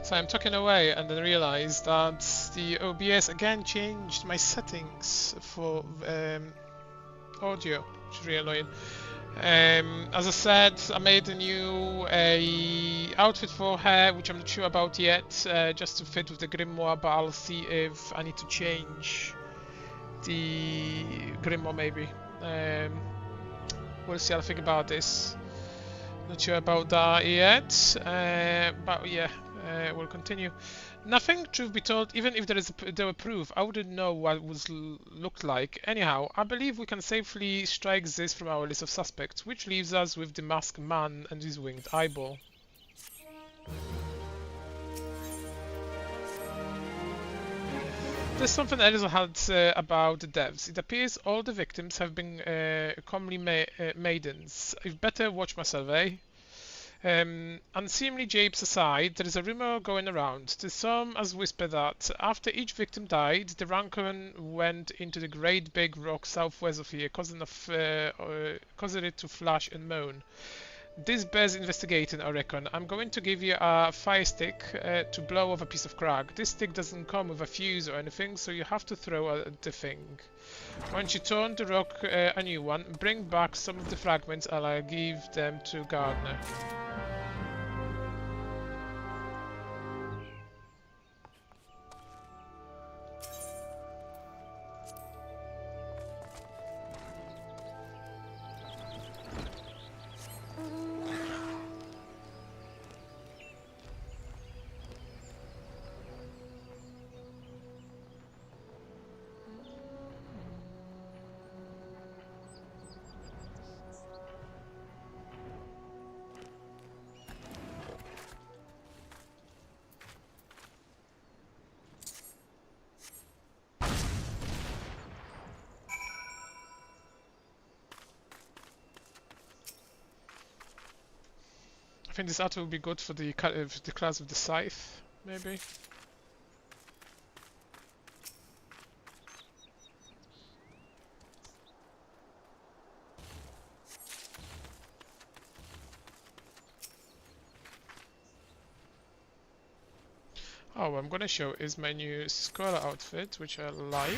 So I'm talking away and then realized that the OBS again changed my settings for audio, which is really annoying. As I said, I made a new outfit for her, which I'm not sure about yet, just to fit with the grimoire, but I'll see if I need to change the grimoire maybe. We'll see how I think about this. Not sure about that yet, but yeah, we'll continue. Nothing, truth be told, even if there were proof, I wouldn't know what it would look like. Anyhow, I believe we can safely strike this from our list of suspects, which leaves us with the masked man and his winged eyeball. There's something else I had about the deaths. It appears all the victims have been comely maidens. I'd better watch myself, eh? Unseemly japes aside, there is a rumor going around. There's some as whisper that after each victim died, the Rancon went into the great big rock southwest of here, causing it to flash and moan. This bears investigating, I reckon. I'm going to give you a fire stick to blow off a piece of crack. This stick doesn't come with a fuse or anything, so you have to throw the thing. Once you turn the rock a new one, bring back some of the fragments and I'll give them to Gardner. I think this artwork will be good for the class of the scythe, maybe. Oh, what I'm gonna show is my new scholar outfit, which I like.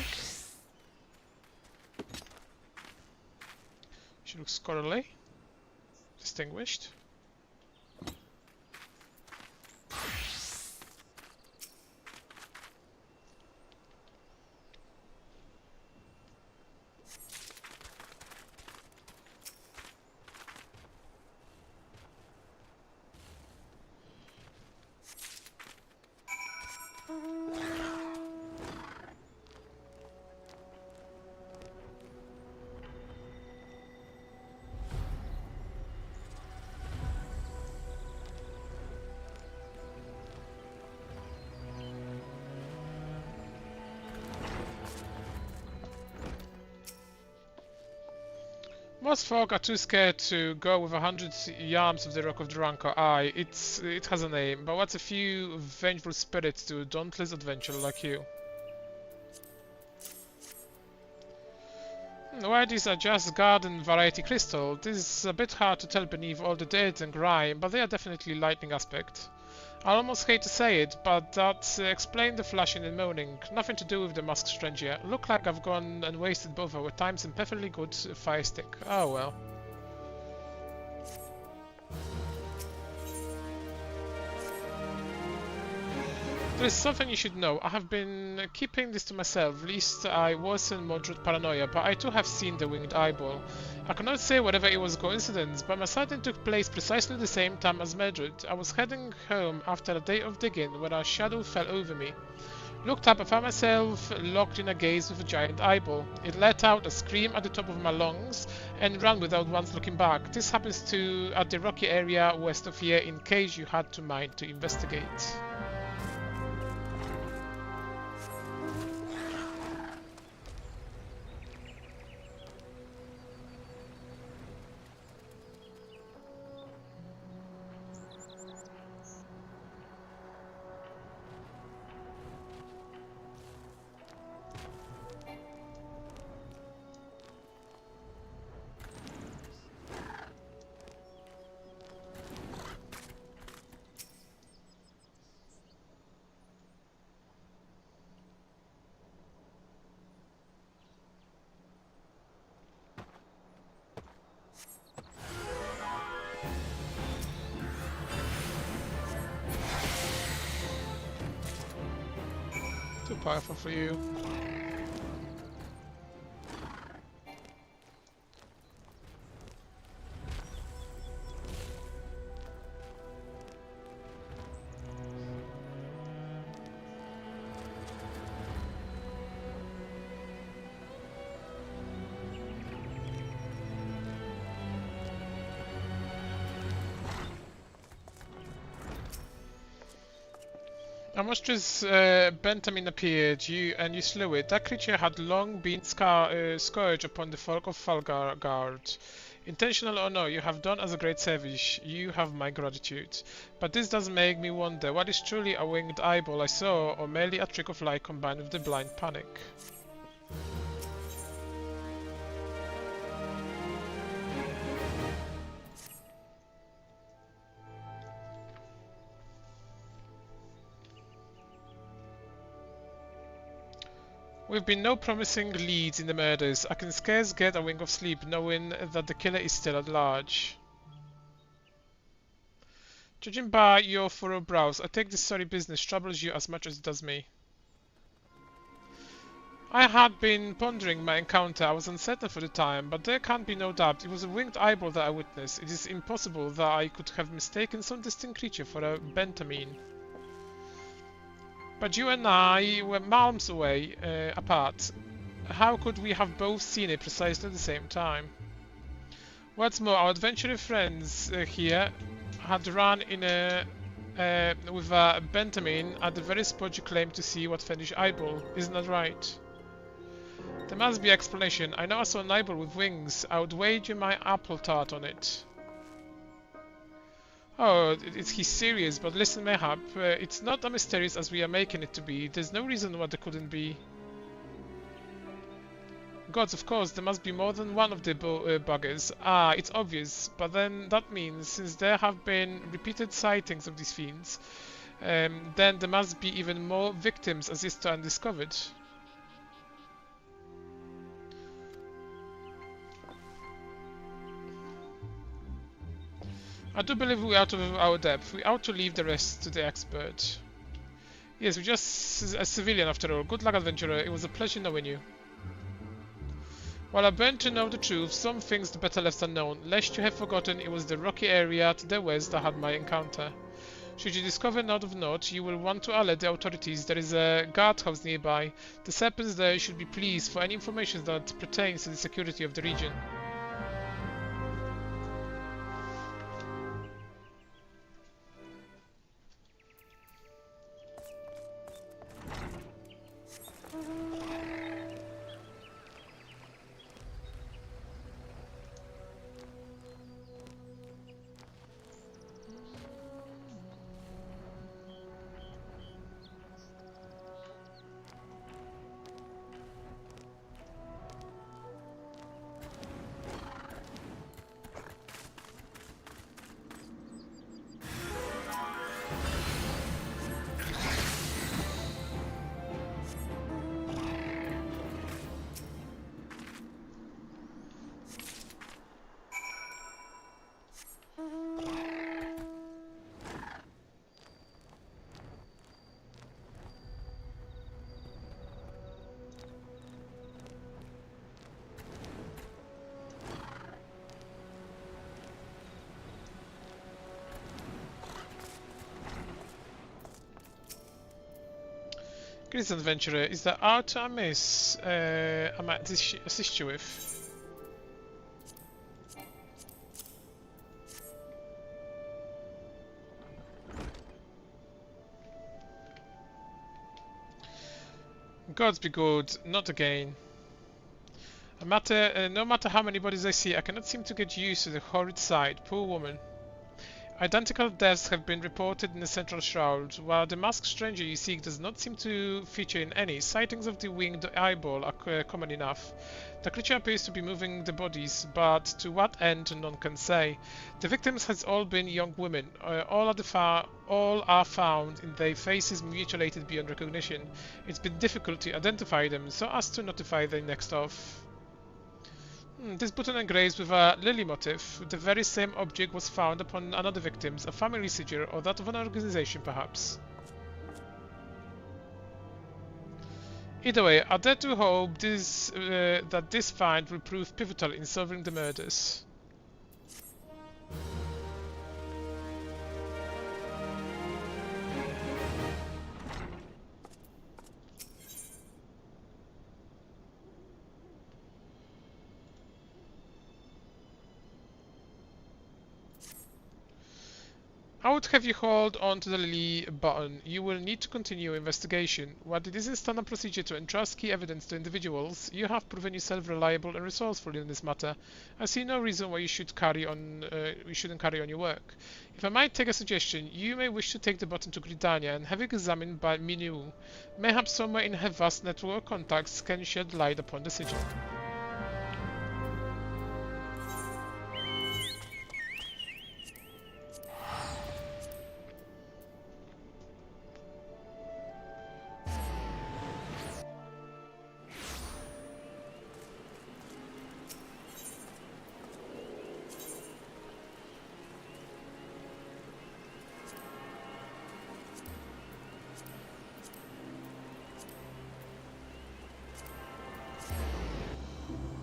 She looks scholarly, distinguished. Most folk are too scared to go with 100 yards of the Rock of the Rancor. Aye, it has a name, but what's a few vengeful spirits to a dauntless adventurer like you? Why these are just garden variety crystal. This is a bit hard to tell beneath all the dirt and grime, but they are definitely lightning aspect. I almost hate to say it, but that explains the flashing and moaning. Nothing to do with the masked stranger. Look like I've gone and wasted both our times and perfectly good fire stick. Oh well. There is something you should know. I have been keeping this to myself, lest I worsen moderate paranoia, but I too have seen the winged eyeball. I cannot say whether it was coincidence, but my sighting took place precisely the same time as Mildred. I was heading home after a day of digging when a shadow fell over me. Looked up and found myself locked in a gaze with a giant eyeball. It let out a scream at the top of my lungs and ran without once looking back. This happens at the rocky area west of here in case you had to mind to investigate. powerful for you. A monstrous Bentamin appeared, you slew it. That creature had long been scourge upon the folk of Falgard. Intentional or no, you have done us a great service. You have my gratitude. But this does make me wonder, what is truly a winged eyeball I saw, or merely a trick of light combined with the blind panic? We've been no promising leads in the murders. I can scarce get a wink of sleep knowing that the killer is still at large. Judging by your furrowed brows, I take this sorry business troubles you as much as it does me. I had been pondering my encounter. I was uncertain for the time, but there can't be no doubt. It was a winged eyeball that I witnessed. It is impossible that I could have mistaken some distant creature for a Bentamin. But you and I were miles away, apart. How could we have both seen it precisely at the same time? What's more, our adventurer friends here had run in with a Bentamin at the very spot you claim to see what fiendish eyeball. Isn't that right? There must be explanation. I know I saw an eyeball with wings. I would wager my apple tart on it. Oh, he's serious, but listen, mayhap, it's not as mysterious as we are making it to be. There's no reason why there couldn't be. Gods, of course, there must be more than one of the buggers. Ah, it's obvious, but then that means, since there have been repeated sightings of these fiends, then there must be even more victims as yet undiscovered. I do believe we are out of our depth. We ought to leave the rest to the expert. Yes, we're just a civilian after all. Good luck, adventurer. It was a pleasure knowing you. While I burn to know the truth, some things the better left unknown, lest you have forgotten it was the rocky area to the west that had my encounter. Should you discover naught of note, you will want to alert the authorities. There is a guardhouse nearby. The serpents there should be pleased for any information that pertains to the security of the region. Greetings, adventurer. Is there aught amiss I might assist you with? Gods be good, not again. No matter how many bodies I see, I cannot seem to get used to the horrid sight. Poor woman. Identical deaths have been reported in the central shroud. While the masked stranger you seek does not seem to feature in any, sightings of the winged eyeball are common enough. The creature appears to be moving the bodies, but to what end none can say. The victims has all been young women. All are found in their faces mutilated beyond recognition. It's been difficult to identify them, so as to notify the next of. This button engraved with a lily motif. The very same object was found upon another victim's, a family sigil, or that of an organization, perhaps. Either way, I dare to hope that this find will prove pivotal in solving the murders. I would have you hold on to the Lily button. You will need to continue your investigation. While it isn't standard procedure to entrust key evidence to individuals, you have proven yourself reliable and resourceful in this matter. I see no reason why you shouldn't carry on your work. If I might take a suggestion, you may wish to take the button to Gridania and have it examined by Minu. Mayhap somewhere in her vast network of contacts can shed light upon the sigil.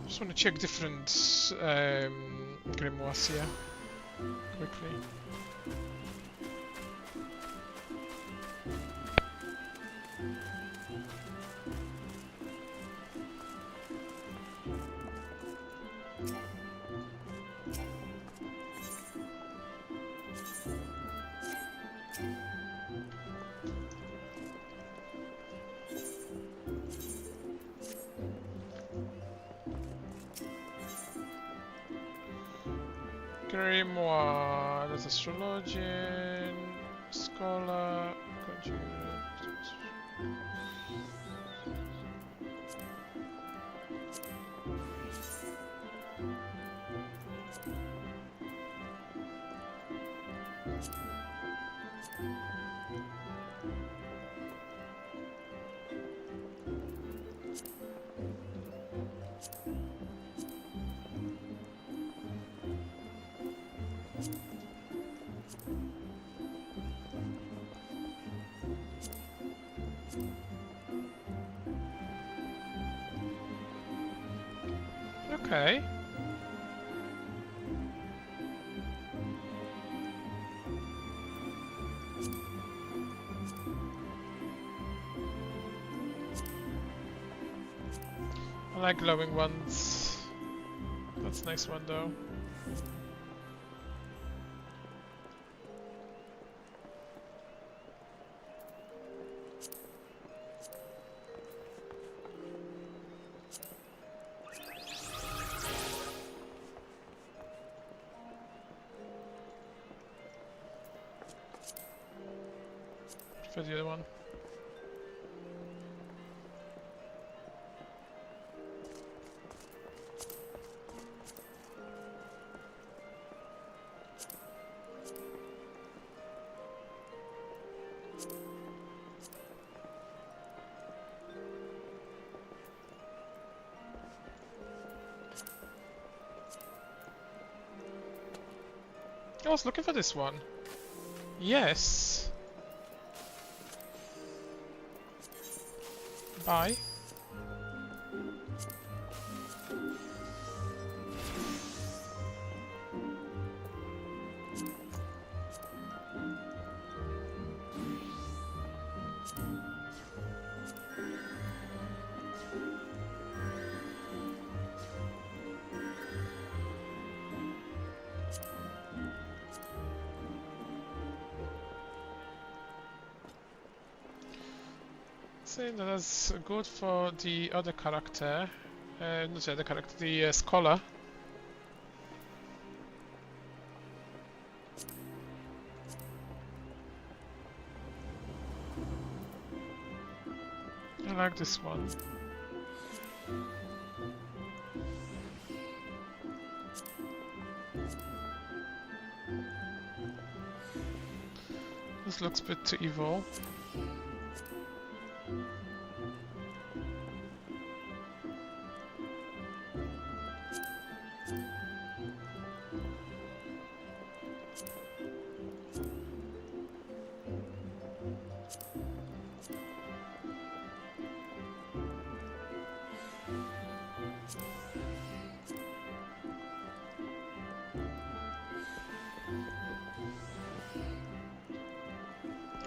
Just want to check different grimoires here quickly. Grimoire, there's astrologian, scholar, conjurer. Okay. I like glowing ones. That's a nice one though. For the other one. I was looking for this one. Yes. Bye. Saying that that's good for the other character, not the other character, the scholar. I like this one. This looks a bit too evil.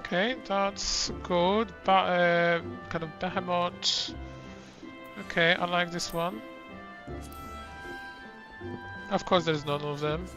Okay, that's good. Kind of behemoth. Okay, I like this one. Of course, there's none of them.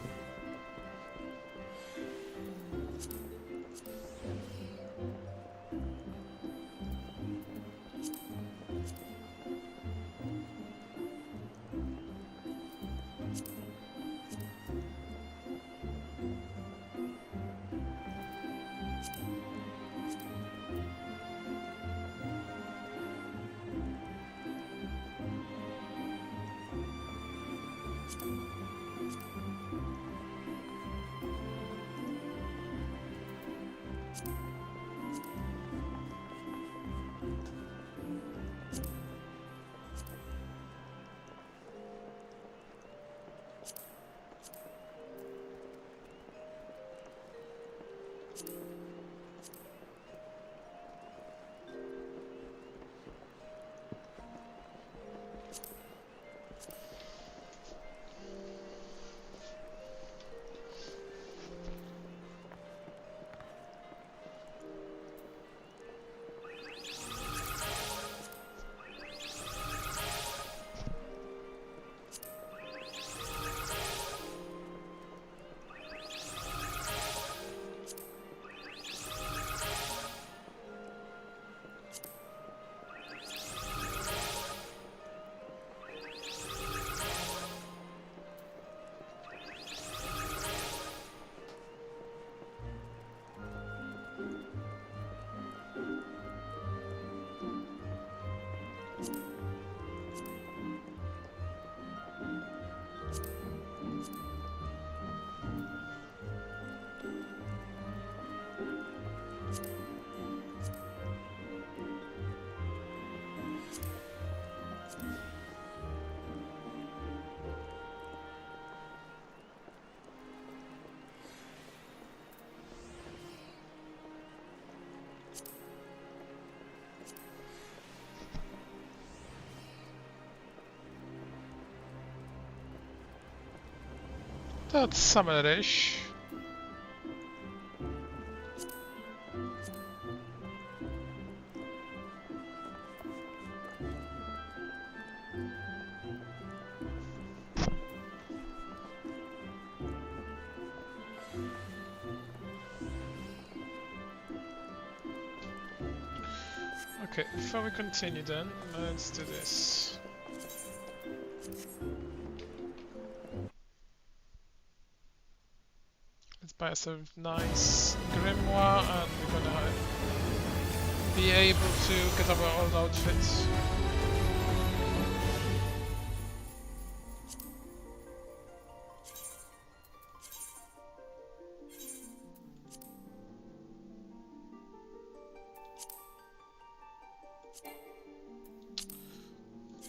That's similar-ish. Okay, before we continue then, let's do this. Let's buy ourselves nice grimoire and we're gonna be able to get our old outfits.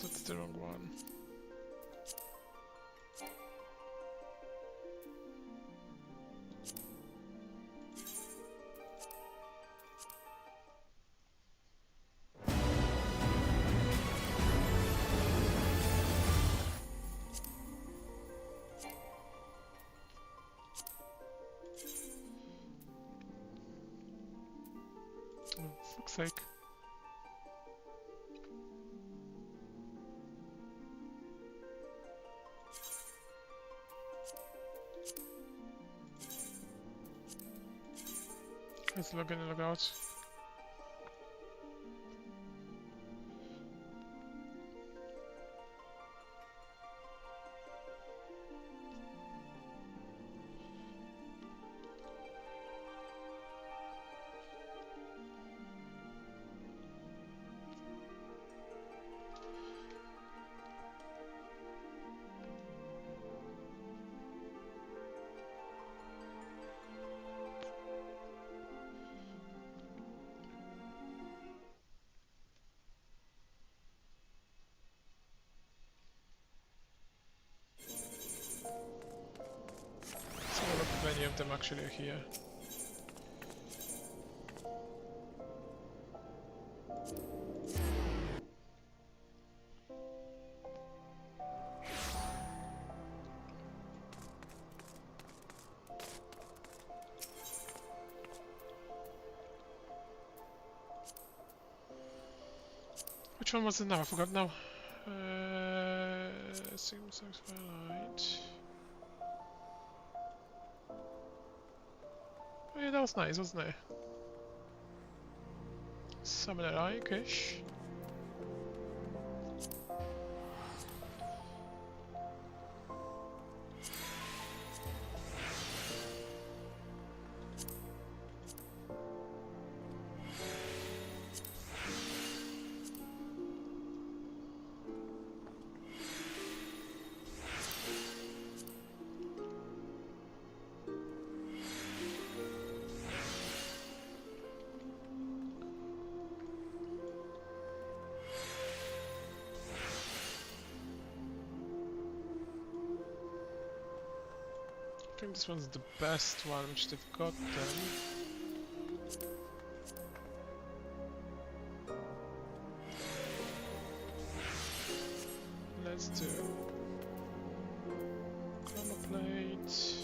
That's the wrong one. Oh, fuck's sake. Let's log in and log out. So look if many of them actually are here. Which one was it now? I forgot now. Seems like Twilight. Oh yeah, that was nice, wasn't it? Summoner-like-ish. I think this one's the best one which they've got then. Let's do chroma plate.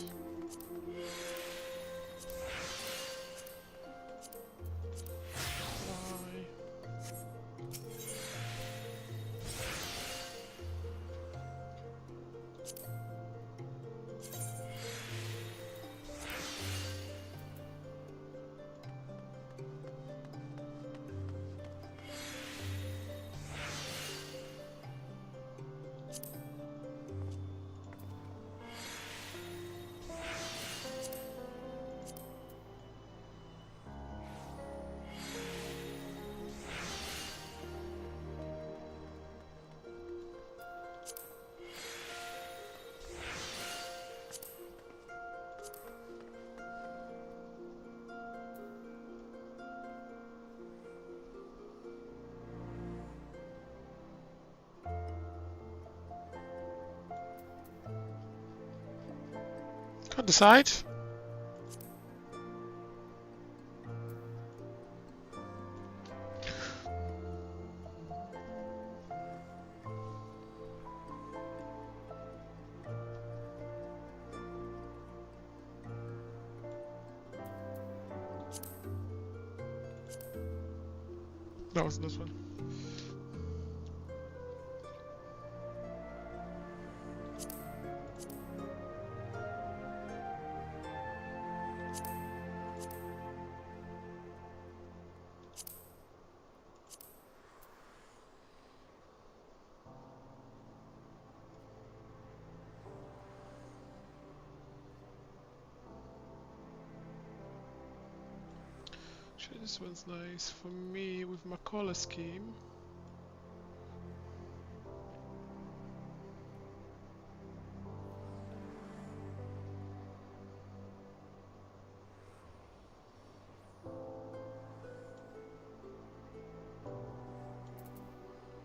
Can't decide. That was this one. Actually, this one's nice for me with my color scheme.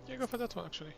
Yeah, go for that one actually.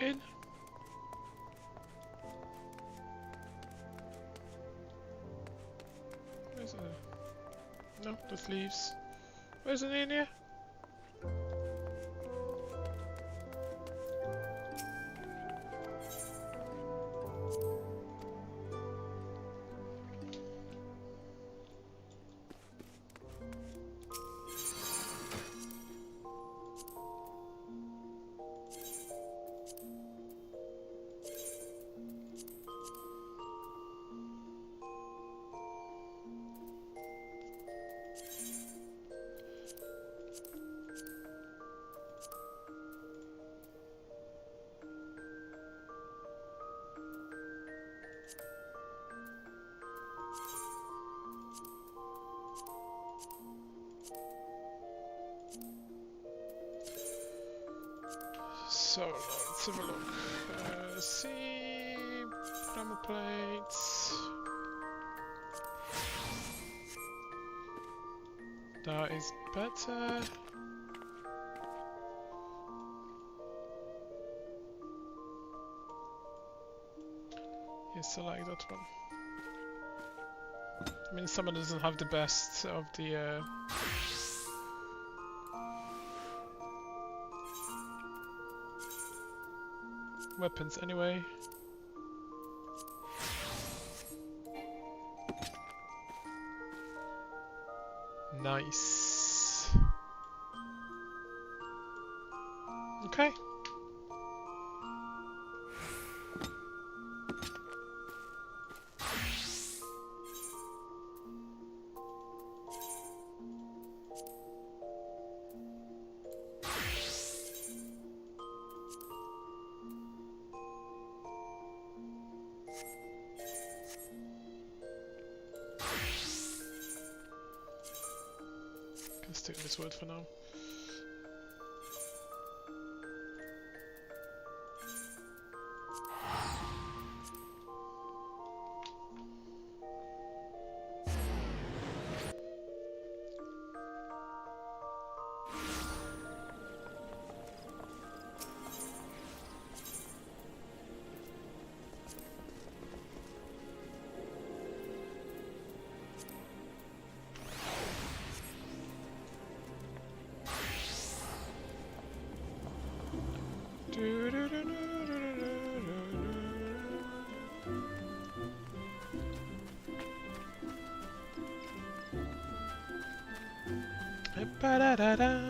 In. Where's it? No, just leaves. Where's it in here? So, let's have a look. See, primer plates. That is better. Yes, I like that one. I mean, someone doesn't have the best of the weapons anyway. Nice. Okay. Can stick with this word for now. Ba-da-da-da.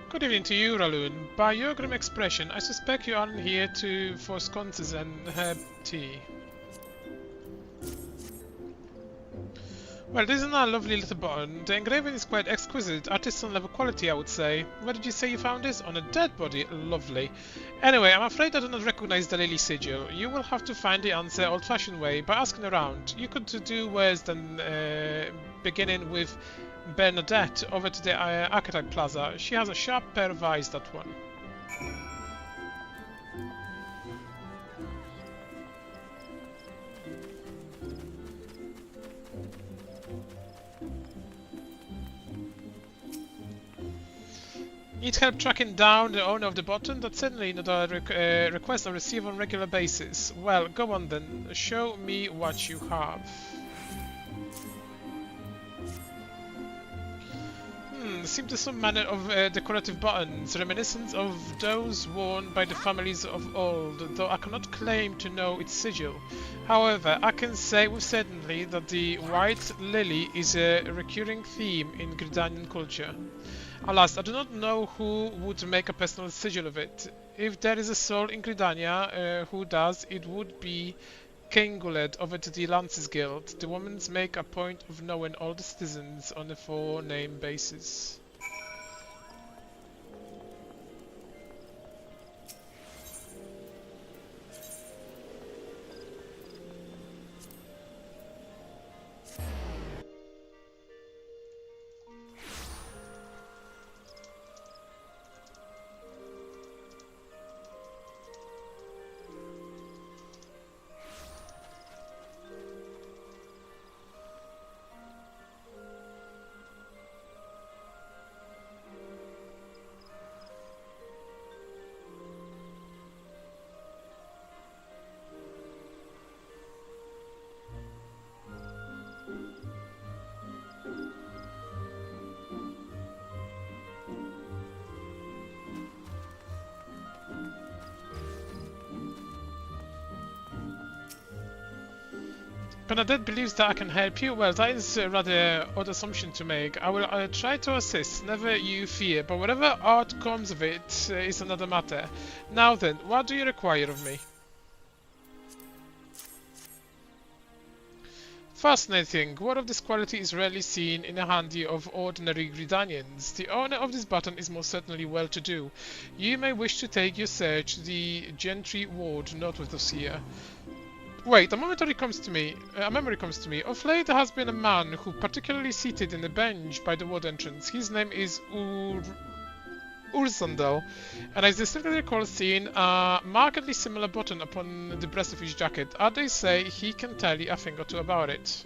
Good evening to you, Raloon. By your grim expression, I suspect you aren't here for sconces and herb tea. Well, this is not a lovely little button. The engraving is quite exquisite, artisan level quality, I would say. Where did you say you found this? On a dead body? Lovely. Anyway, I'm afraid I do not recognize the lily sigil. You will have to find the answer old-fashioned way, by asking around. You could do worse than beginning with Bernadette over to the Archetype Plaza. She has a sharp pair of eyes, that one. Need help tracking down the owner of the button? That's certainly not a request I receive on a regular basis. Well, go on then. Show me what you have. Seem to some manner of decorative buttons, reminiscent of those worn by the families of old, though I cannot claim to know its sigil. However, I can say with certainty that the white lily is a recurring theme in Gridanian culture. Alas, I do not know who would make a personal sigil of it. If there is a soul in Gridania who does, it would be Kenguled over to the Lances Guild. The Women's make a point of knowing all the citizens on a four-name basis. Bernadette believes that I can help you. Well, that is a rather odd assumption to make. I will try to assist, never you fear, but whatever art comes of it is another matter. Now then, what do you require of me? Fascinating. What of this quality is rarely seen in the handy of ordinary Gridanians. The owner of this button is most certainly well-to-do. You may wish to take your search to the Gentry Ward north of the here. Wait, a memory comes to me. Of late there has been a man who particularly seated in a bench by the ward entrance. His name is Ursandel, and I distinctly recall seeing a markedly similar button upon the breast of his jacket. They say he can tell you a thing or two about it.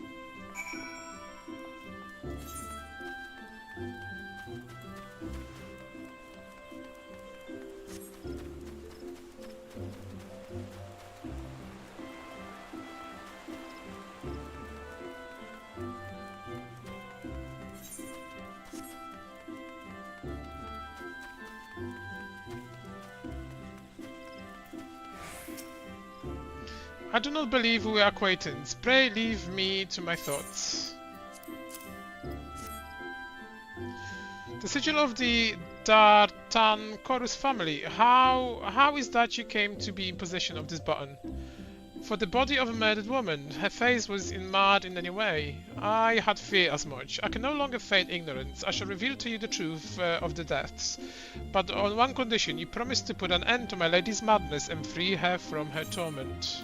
I do not believe we are acquaintance. Pray leave me to my thoughts. The sigil of the Dartancorus family. How is that you came to be in possession of this button? For the body of a murdered woman. Her face was marred in any way. I had feared as much. I can no longer feign ignorance. I shall reveal to you the truth of the deaths. But on one condition, you promise to put an end to my lady's madness and free her from her torment.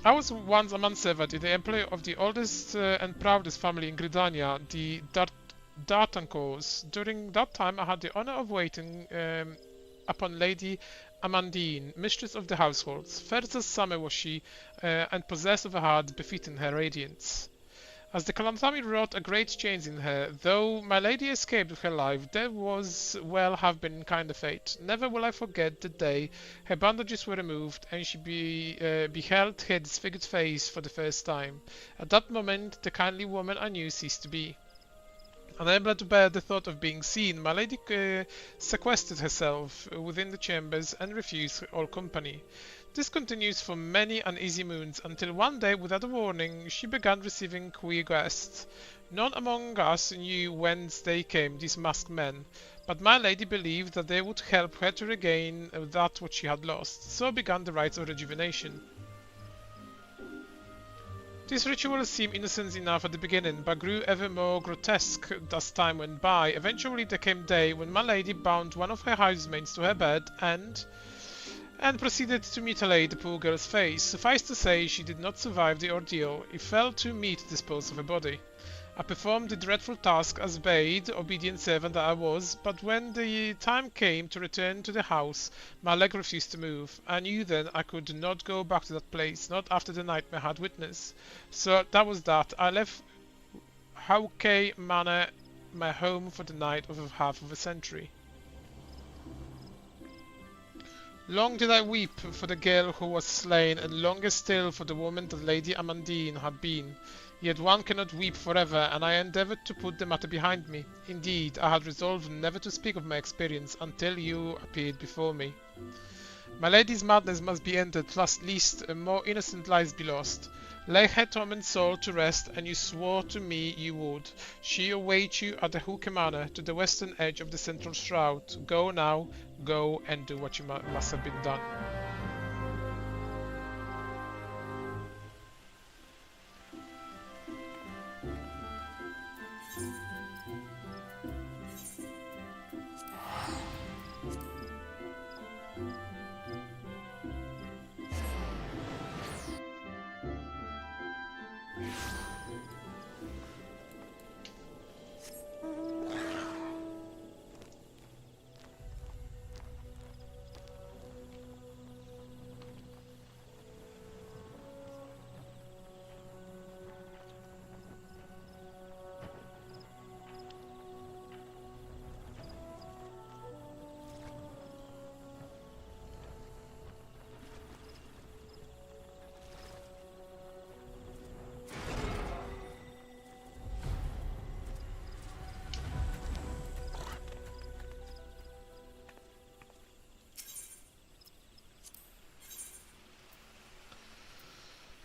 I was once a manservant in the employ of the oldest and proudest family in Gridania, the Dartancors. During that time I had the honour of waiting upon Lady Amandine, mistress of the household. Fair as summer was she, and possessed of a heart befitting her radiance. As the calamity wrought a great change in her, though my lady escaped with her life, there was well have been kind of fate. Never will I forget the day her bandages were removed and she beheld her disfigured face for the first time. At that moment the kindly woman I knew ceased to be. Unable to bear the thought of being seen, my lady sequestered herself within the chambers and refused all company. This continues for many uneasy moons, until one day, without a warning, she began receiving queer guests. None among us knew whence they came, these masked men, but my lady believed that they would help her to regain that which she had lost. So began the rites of rejuvenation. These rituals seemed innocent enough at the beginning, but grew ever more grotesque as time went by. Eventually there came a day when my lady bound one of her housemaids to her bed and proceeded to mutilate the poor girl's face. Suffice to say, she did not survive the ordeal. It fell to me to dispose of her body. I performed the dreadful task as bade, obedient servant that I was, but when the time came to return to the house, my leg refused to move. I knew then I could not go back to that place, not after the nightmare I had witnessed. So that was that. I left Hauke Manor, my home, for the night of half of a century. Long did I weep for the girl who was slain, and longer still for the woman that Lady Amandine had been. Yet one cannot weep forever, and I endeavoured to put the matter behind me. Indeed, I had resolved never to speak of my experience until you appeared before me. My lady's madness must be ended, lest more innocent lives be lost. Lay her tormented soul to rest, and you swore to me you would. She awaits you at the Hauke Manor, to the western edge of the central shroud. Go now, go and do what you must have been done.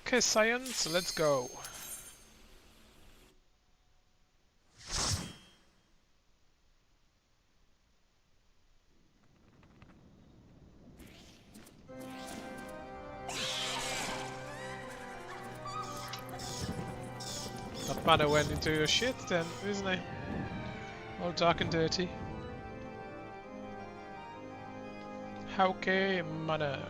Okay, science, let's go. That banner went into your shit then, isn't it? All dark and dirty. Hauke Manor.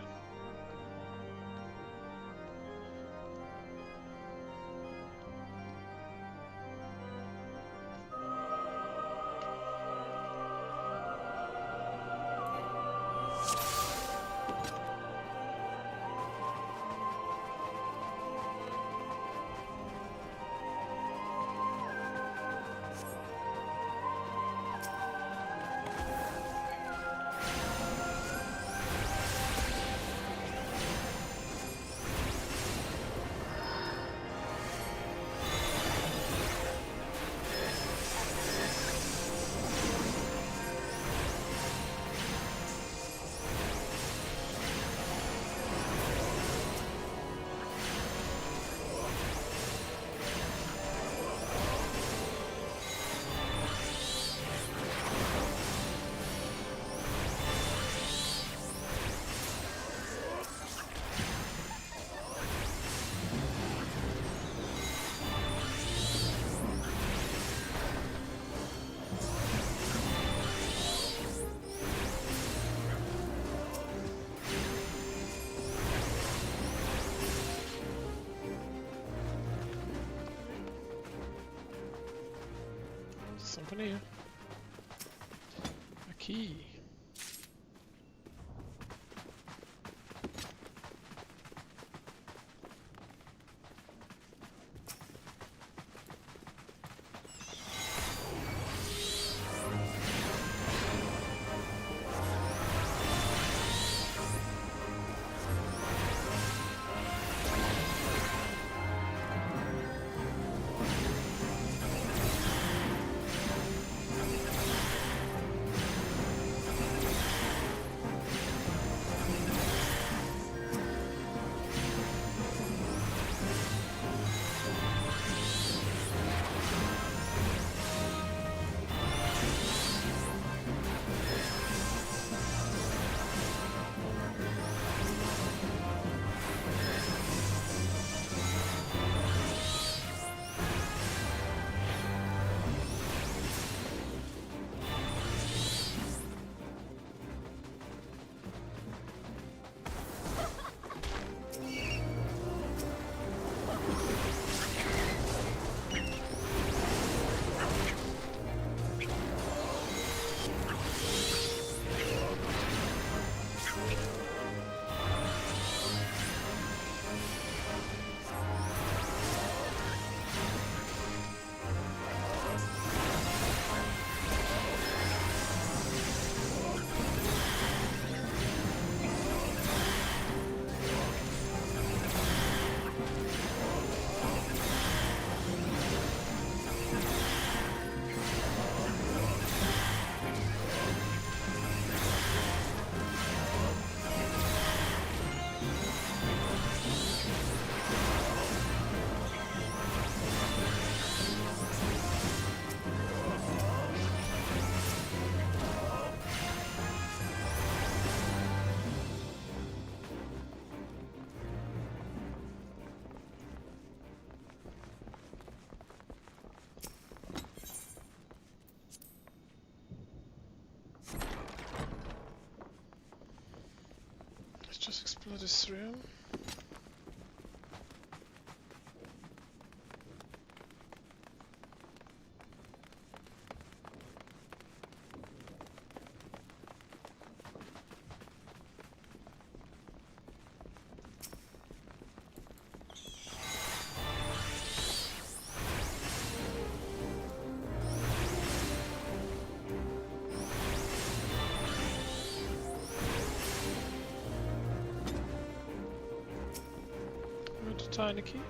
Something here. A key. Just explore this room. Tiny key.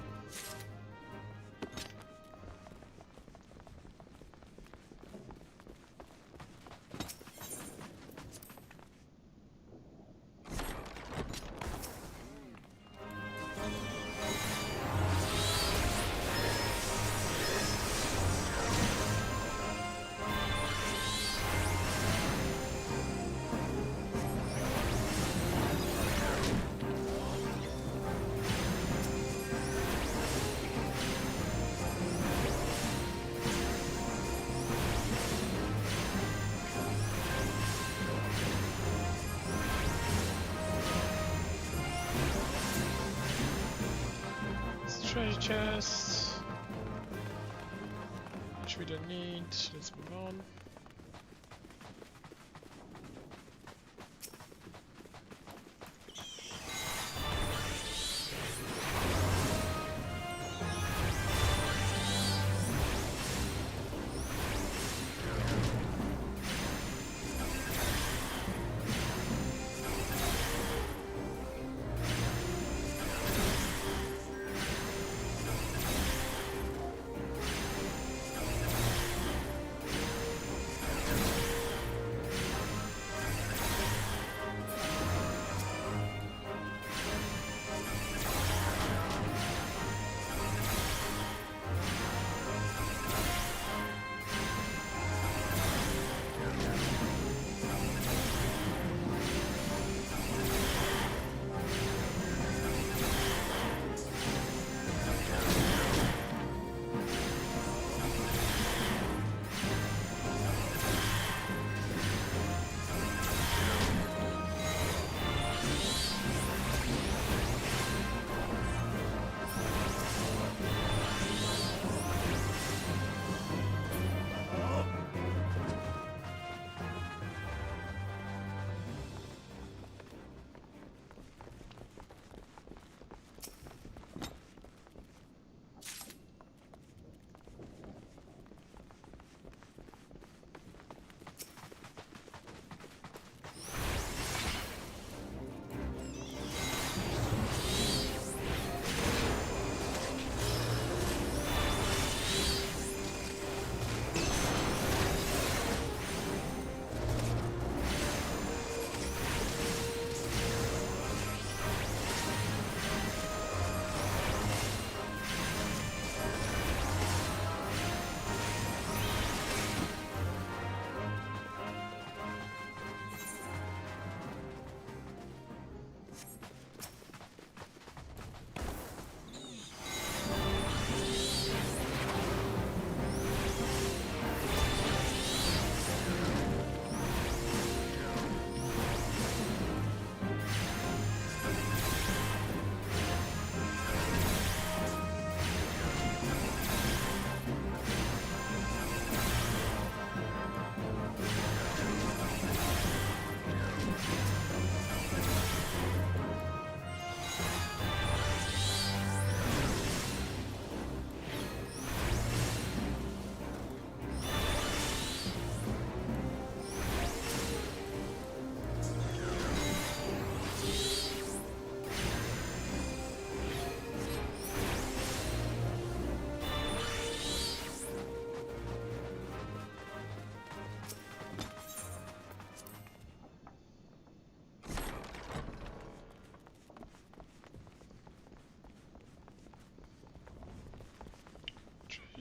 Treasure chest, which we don't need. Let's move on.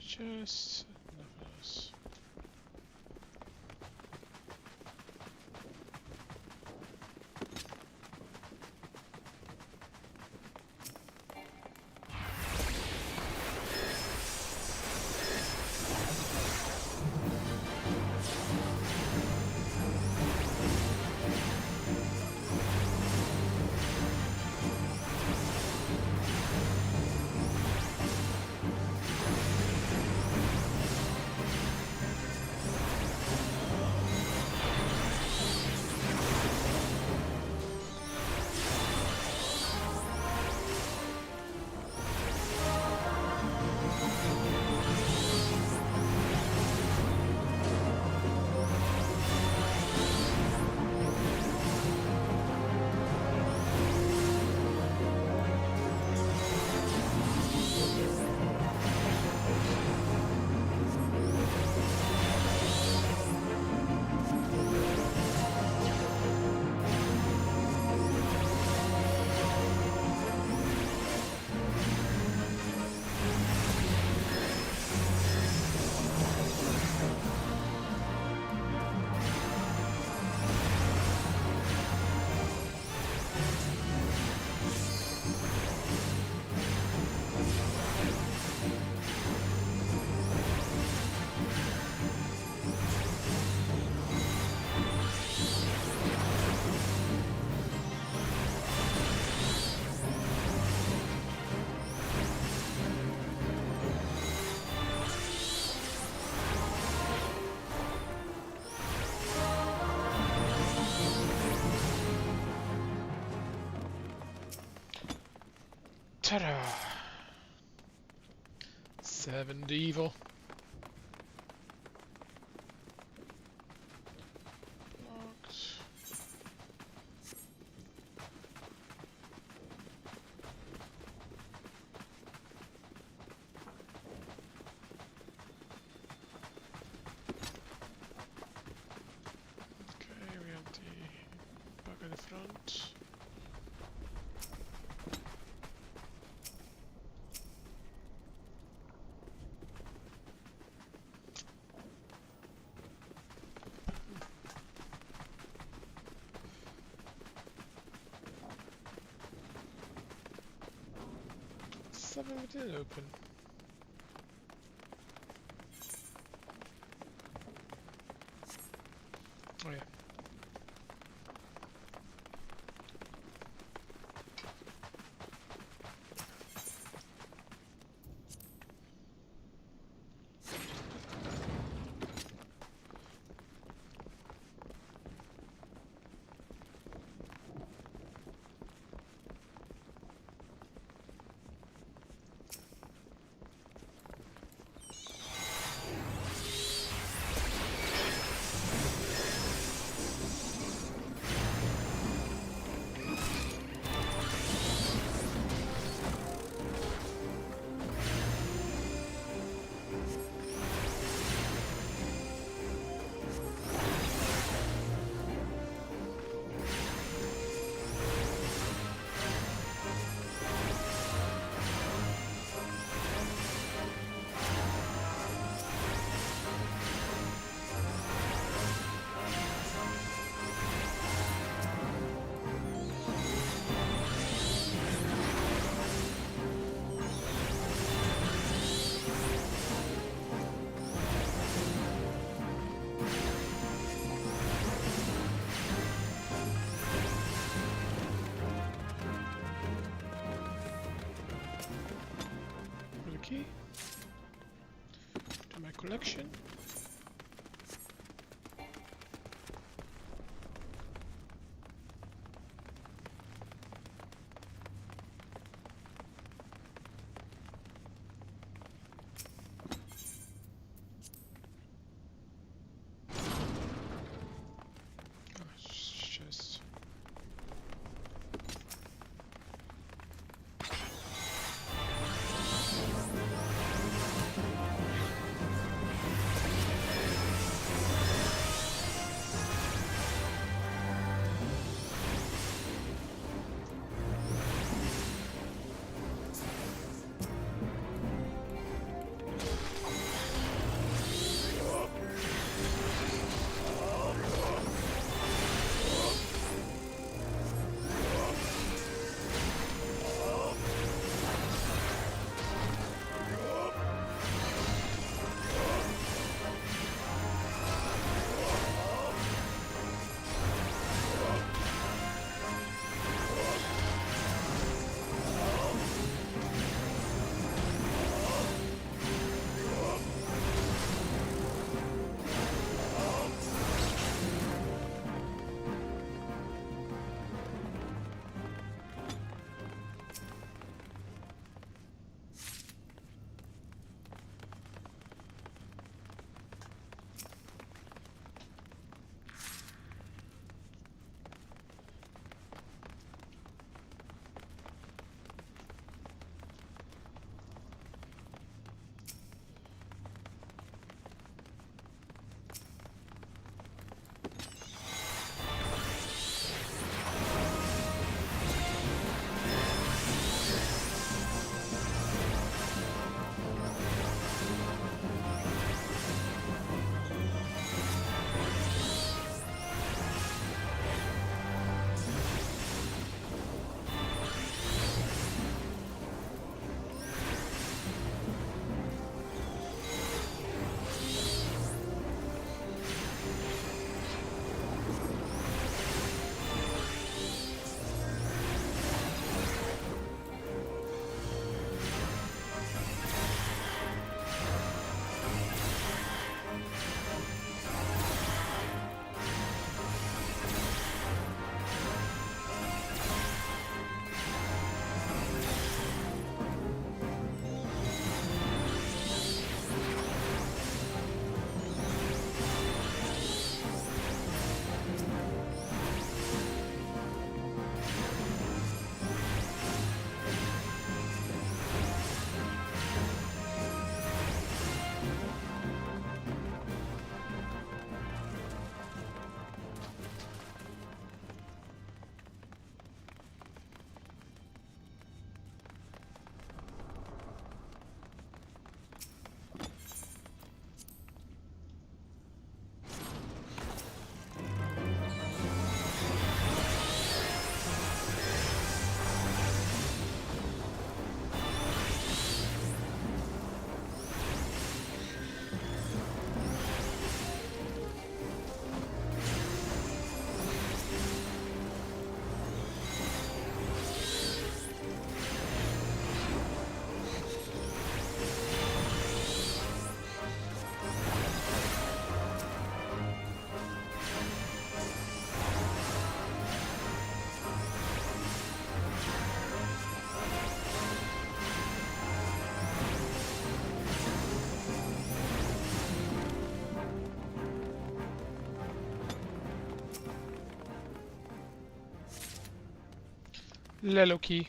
Just nothing else. Ta-da! 7 evil. Blocked. Okay, we have the bug in the front. Something we did open. Oh yeah. Okay. To my collection. Just Lelo key.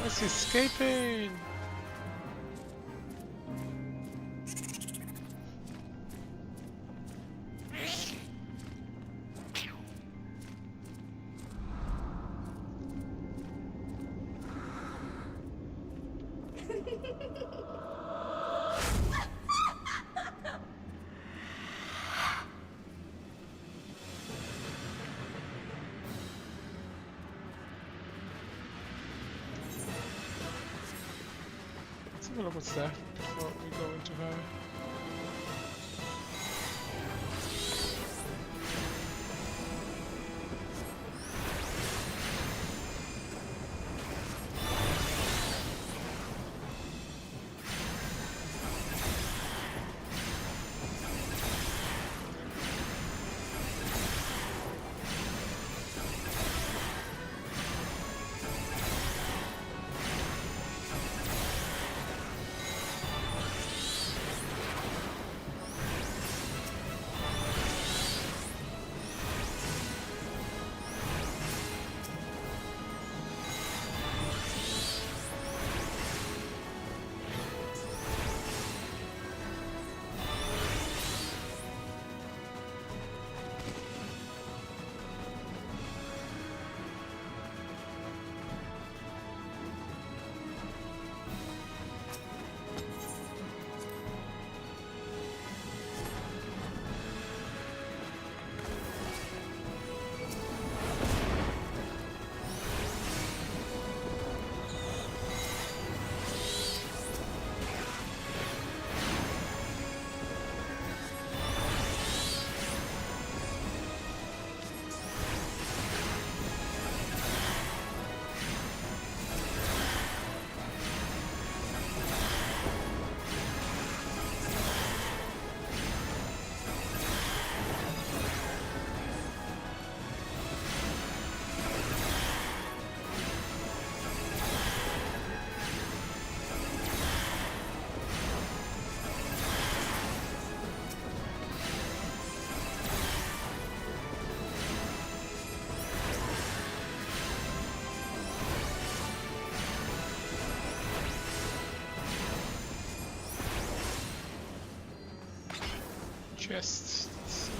It's escaping! Let's have a look what's there before we go into her. chest. Let's see.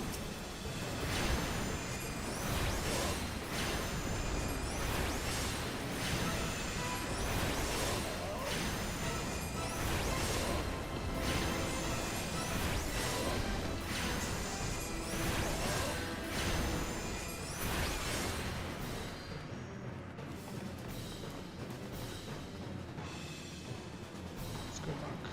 Let's go back.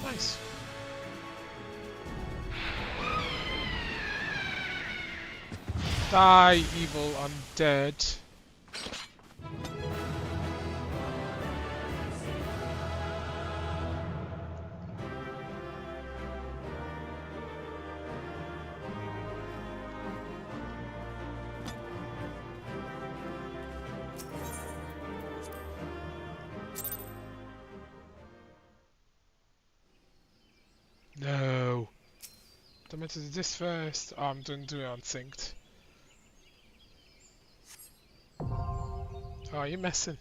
Nice. Die, evil undead. No. I meant to do this first. Oh, I'm doing it unsynced. Oh, you're messing.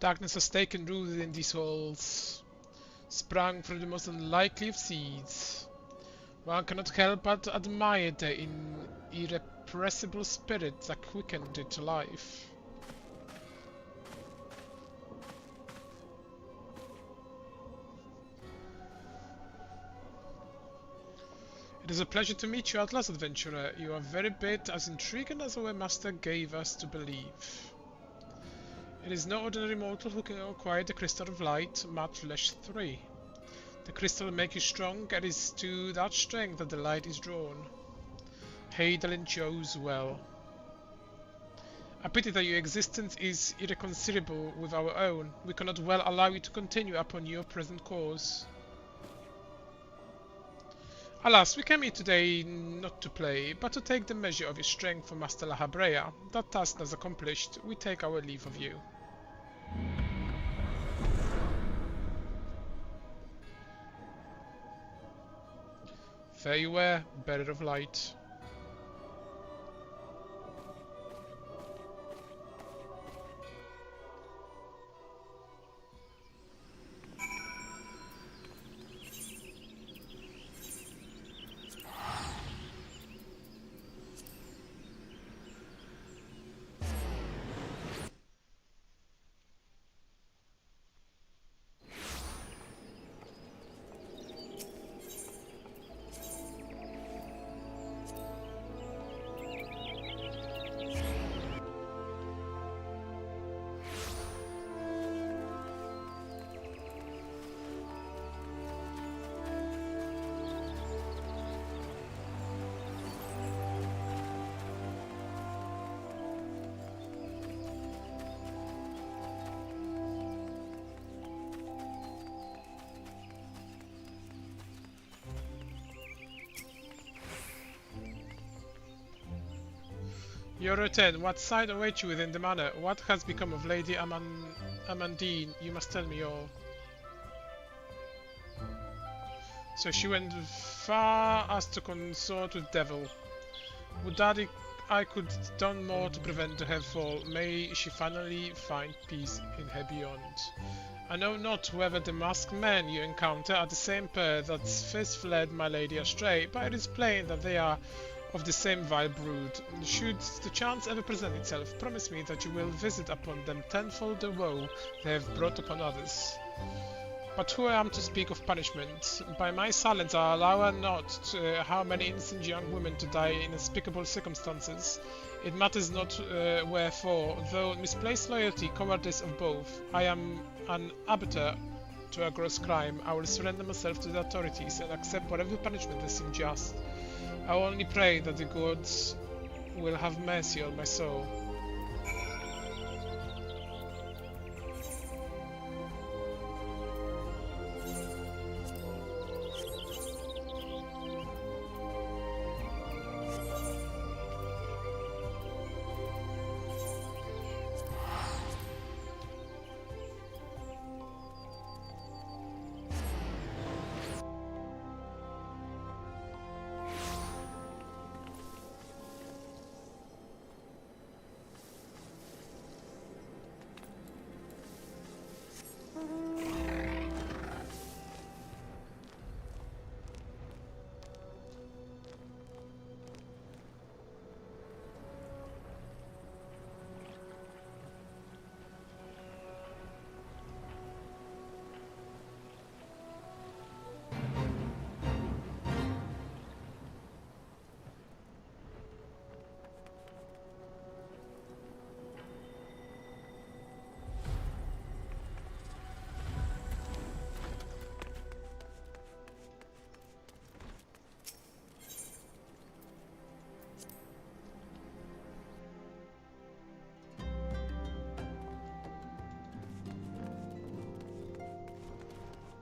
Darkness has taken root in these halls, sprung from the most unlikely of seeds. One cannot help but admire the irrepressible spirit that quickened it to life. It is a pleasure to meet you at last, adventurer. You are very bit as intriguing as our master gave us to believe. It is no ordinary mortal who can acquire the Crystal of Light, much less 3. The crystal will make you strong, and it is to that strength that the light is drawn. Heidelin chose well. A pity that your existence is irreconcilable with our own. We cannot well allow you to continue upon your present course. Alas, we came here today not to play, but to take the measure of your strength for Master La Habrea. That task thus accomplished, we take our leave of you. Fare you well, bearer of light. Your return. What sight awaits you within the manor? What has become of Lady Amandine? You must tell me all. So she went far as to consort with devil. Would that I could done more to prevent her fall. May she finally find peace in her beyond. I know not whether the masked men you encounter are the same pair that first fled my lady astray, but it is plain that they are of the same vile brood. Should the chance ever present itself, promise me that you will visit upon them tenfold the woe they have brought upon others. But who I am to speak of punishment? By my silence I allow not how many innocent young women to die in unspeakable circumstances. It matters not wherefore, though misplaced loyalty, cowardice of both. I am an abettor to a gross crime. I will surrender myself to the authorities and accept whatever punishment they seem just. I only pray that the gods will have mercy on my soul.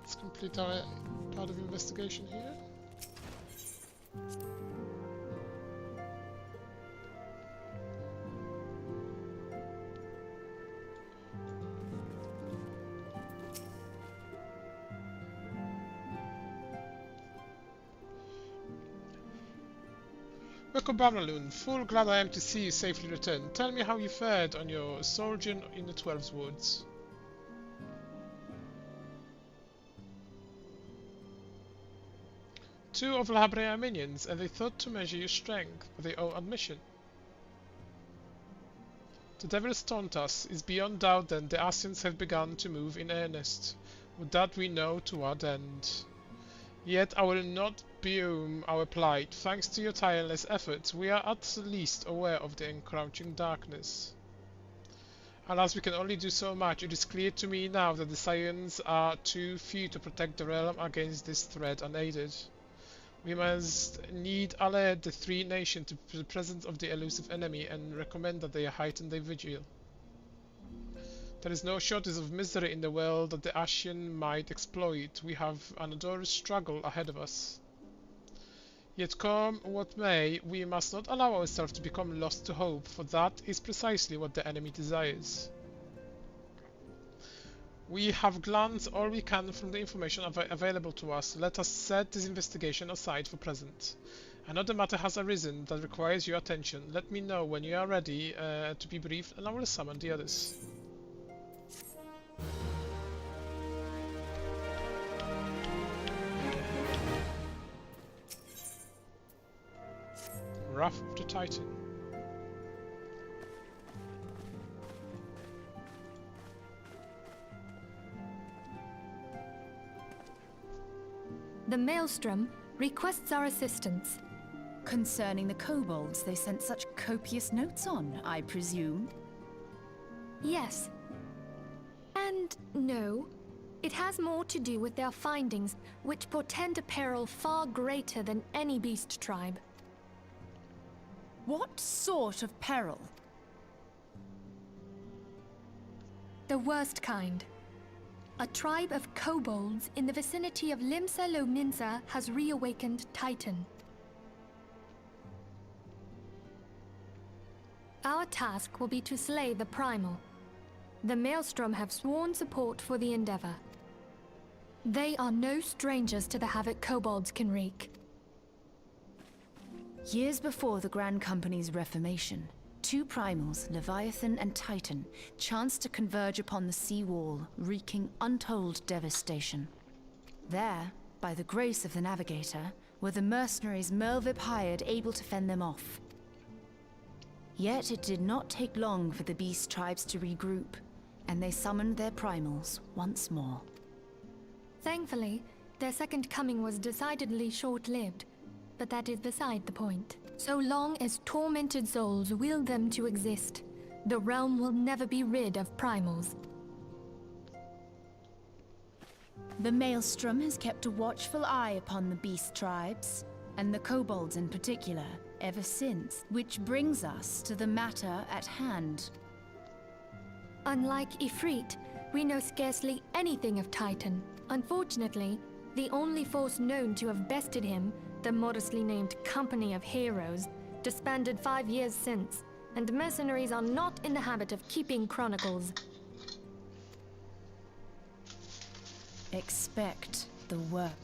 Let's complete our part of investigation here. Welcome, Barnaloon. Full glad I am to see you safely returned. Tell me how you fared on your sojourn in the 12's woods. 2 of La Habrea minions, and they thought to measure your strength by their own admission. The devil's taunt us. Is beyond doubt then the Ascians have begun to move in earnest. Would that we know to what end. Yet I will not bemoan our plight. Thanks to your tireless efforts, we are at least aware of the encroaching darkness. Alas, we can only do so much. It is clear to me now that the Scions are too few to protect the realm against this threat unaided. We must need alert the 3 nations to the presence of the elusive enemy and recommend that they heighten their vigil. There is no shortage of misery in the world that the Ascian might exploit. We have an arduous struggle ahead of us. Yet come what may, we must not allow ourselves to become lost to hope, for that is precisely what the enemy desires. We have glanced all we can from the information available to us. Let us set this investigation aside for present. Another matter has arisen that requires your attention. Let me know when you are ready to be briefed, and I will summon the others. Wrath of the Titan. The Maelstrom requests our assistance. Concerning the kobolds they sent such copious notes on, I presume? Yes. And no. It has more to do with their findings, which portend a peril far greater than any beast tribe. What sort of peril? The worst kind. A tribe of kobolds in the vicinity of Limsa Lominsa has reawakened Titan. Our task will be to slay the Primal. The Maelstrom have sworn support for the endeavor. They are no strangers to the havoc kobolds can wreak. Years before the Grand Company's reformation, 2 primals, Leviathan and Titan, chanced to converge upon the sea wall, wreaking untold devastation. There, by the grace of the Navigator, were the mercenaries Merlvip hired able to fend them off. Yet it did not take long for the beast tribes to regroup, and they summoned their primals once more. Thankfully, their second coming was decidedly short-lived, but that is beside the point. So long as tormented souls will them to exist, the realm will never be rid of primals. The Maelstrom has kept a watchful eye upon the beast tribes, and the kobolds in particular, ever since, which brings us to the matter at hand. Unlike Ifrit, we know scarcely anything of Titan. Unfortunately, the only force known to have bested him, the modestly named Company of Heroes, disbanded 5 years since, and mercenaries are not in the habit of keeping chronicles. Expect the worst.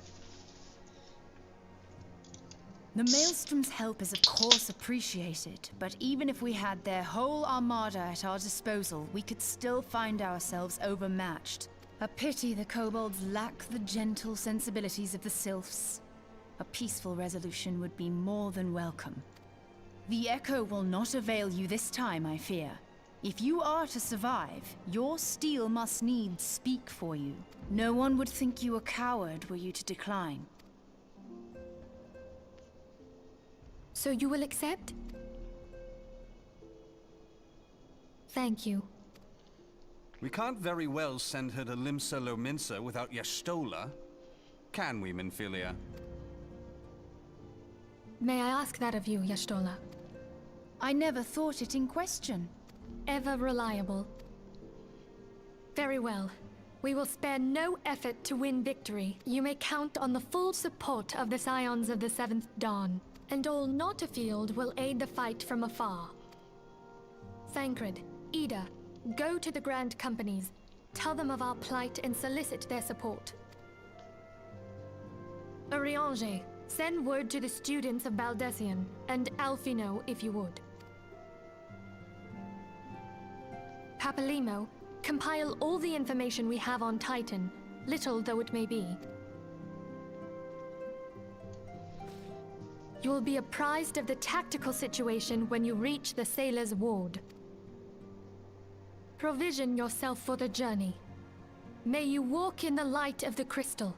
The Maelstrom's help is of course appreciated, but even if we had their whole armada at our disposal, we could still find ourselves overmatched. A pity the kobolds lack the gentle sensibilities of the sylphs. A peaceful resolution would be more than welcome. The Echo will not avail you this time, I fear. If you are to survive, your steel must needs speak for you. No one would think you a coward were you to decline. So you will accept? Thank you. We can't very well send her to Limsa Lominsa without Y'shtola. Can we, Minfilia? May I ask that of you, Y'shtola? I never thought it in question. Ever reliable. Very well. We will spare no effort to win victory. You may count on the full support of the Scions of the Seventh Dawn, and all not afield will aid the fight from afar. Thancred, Ida, go to the Grand Companies. Tell them of our plight and solicit their support. Urianger, send word to the students of Baldessian, and Alfino if you would. Papalimo, compile all the information we have on Titan, little though it may be. You will be apprised of the tactical situation when you reach the sailor's ward. Provision yourself for the journey. May you walk in the light of the crystal.